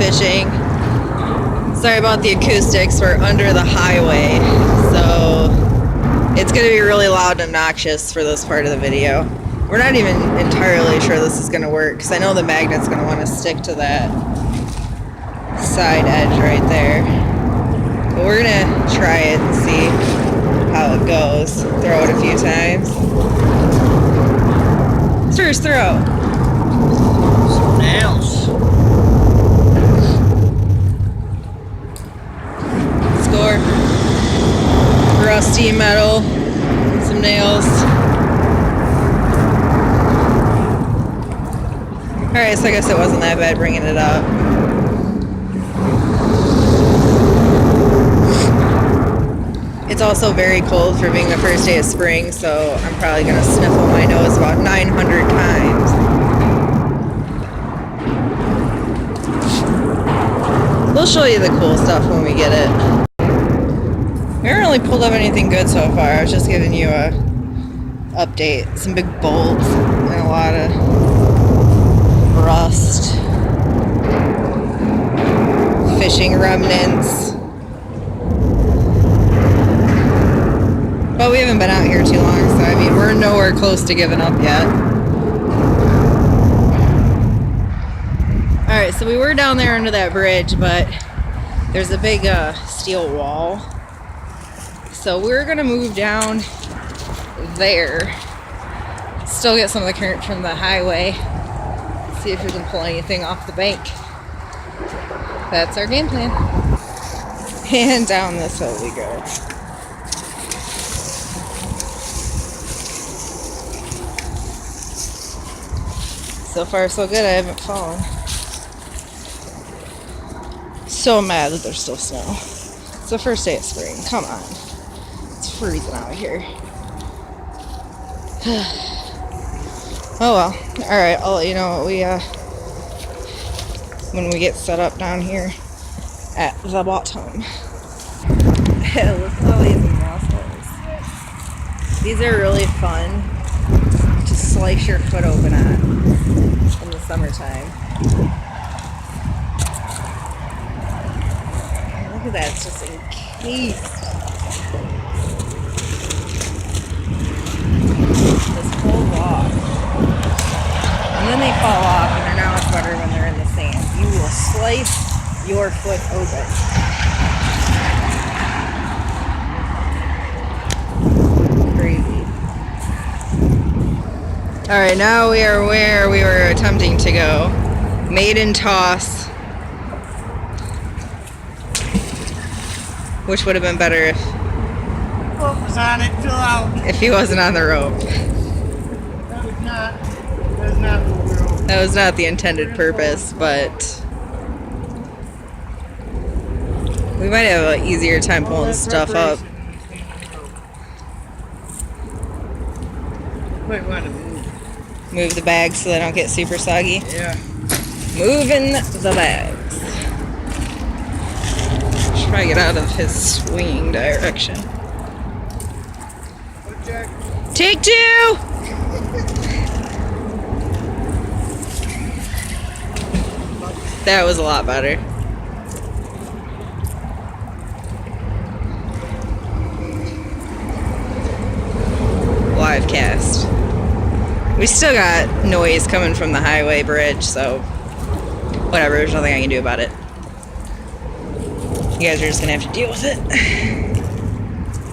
fishing. Sorry about the acoustics, we're under the highway, so it's going to be really loud and obnoxious for this part of the video. We're not even entirely sure this is going to work, because I know the magnet's going to want to stick to that side edge right there. But we're going to try it and see how it goes. Throw it a few times. First throw. Some nails. Score. Rusty metal. Some nails. Alright, so I guess it wasn't that bad bringing it up. It's also very cold for being the first day of spring, so I'm probably going to sniffle my nose about 900 times. We'll show you the cool stuff when we get it. We haven't really pulled up anything good so far. I was just giving you a update. Some big bolts and a lot of rust. Fishing remnants. But we haven't been out here too long, so I mean, we're nowhere close to giving up yet. Alright, so we were down there under that bridge, but there's a big steel wall. So we're going to move down there. Still get some of the current from the highway. See if we can pull anything off the bank. That's our game plan. And down this hill we go. So far so good, I haven't fallen. So mad that there's still snow. It's the first day of spring, come on. It's freezing out here. Oh well, alright, I'll let you know what we, when we get set up down here at the bottom. Look at all these mussels. These are really fun to slice your foot open on in the summertime. Look at that, it's just encased. This whole rock. And then they fall off and they're not much better when they're in the sand. You will slice your foot open. Crazy. Alright, now we are where we were attempting to go. Maiden toss. Which would have been better if Was on it, fill out. if he wasn't on the rope. That was not the rope. That was not the intended purpose, but we might have an easier time pulling stuff up. Wait, want to move? Move the bags so they don't get super soggy. Yeah. Moving the bags. Try to get out of his swinging direction. Take two! That was a lot better. Live cast. We still got noise coming from the highway bridge, so whatever, there's nothing I can do about it. You guys are just gonna have to deal with it.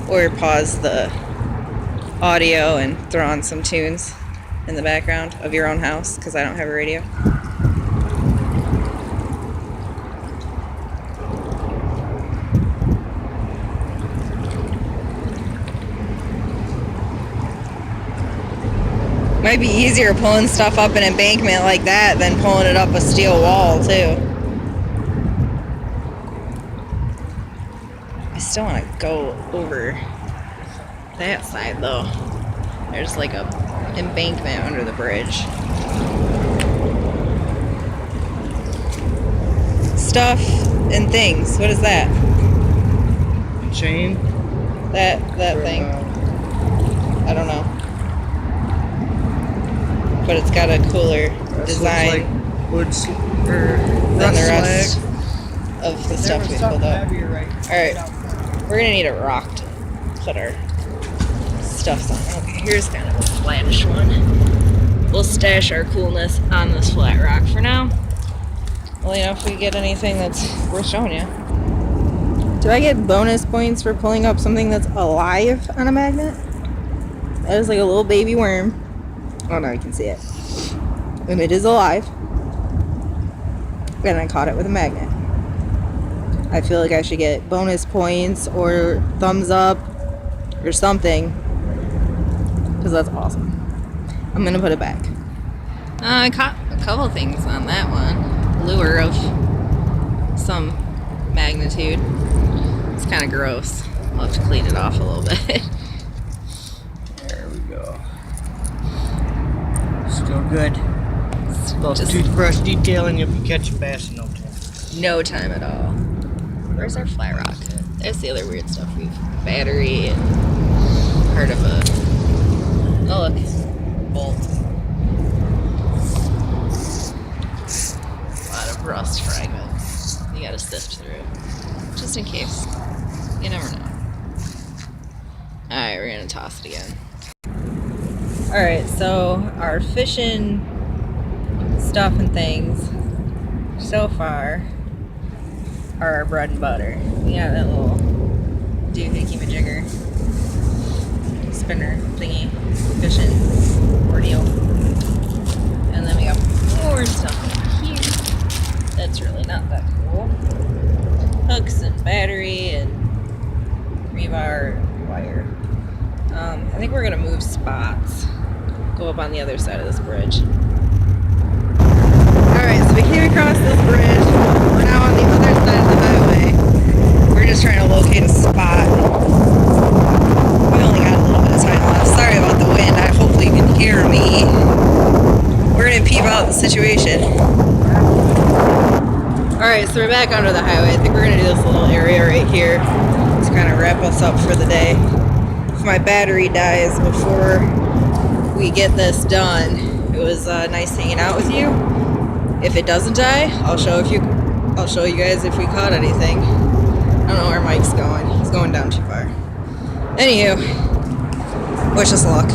Or pause the audio and throw on some tunes in the background of your own house, because I don't have a radio. Might be easier pulling stuff up an embankment like that than pulling it up a steel wall, too. I still want to go over that side, though. There's like a embankment under the bridge. Stuff and things. What is that? Chain? That thing. I don't know. But it's got a cooler design. Looks like wood than the rest of the There stuff was we something pulled up. heavier right Alright, out. we're gonna need a rock to put our stuffs on. Okay, here's kind of a flattish one. We'll stash our coolness on this flat rock for now. Well, you know, if we get anything that's worth showing you. Do I get bonus points for pulling up something that's alive on a magnet? That is like a little baby worm. Oh, now you can see it. And it is alive. And I caught it with a magnet. I feel like I should get bonus points or thumbs up or something. Because that's awesome. I'm going to put it back. I caught a couple things on that one. Lure of some magnitude. It's kind of gross. I'll have to clean it off a little bit. There we go. Still good. Little Just toothbrush detailing if you catch a bass in no time. no time at all. Where's our flat rock? There's the other weird stuff. We've battery and part of a... Oh, look. Bolt. A lot of rust fragments. You gotta sift through. Just in case. You never know. Alright, we're gonna toss it again. Alright, so our fishing stuff and things so far are our bread and butter. We got that little doohickey majigger spinner thingy fishing ordeal. And then we got more stuff over here. That's really not that cool. Hooks and battery and rebar wire. I think we're gonna move spots. Go up on the other side of this bridge. Alright, so we came across this bridge. We're now on the other side of the highway. We're just trying to locate a spot. We only got a little bit of time left. Sorry about the wind. Hopefully you can hear me. We're gonna peep out the situation. Alright, so we're back under the highway. I think we're gonna do this little area right here to kind of wrap us up for the day. If my battery dies before we get this done, it was nice hanging out with you. If it doesn't die, I'll show you guys if we caught anything. I don't know where Mike's going. He's going down too far. Anywho, wish us luck.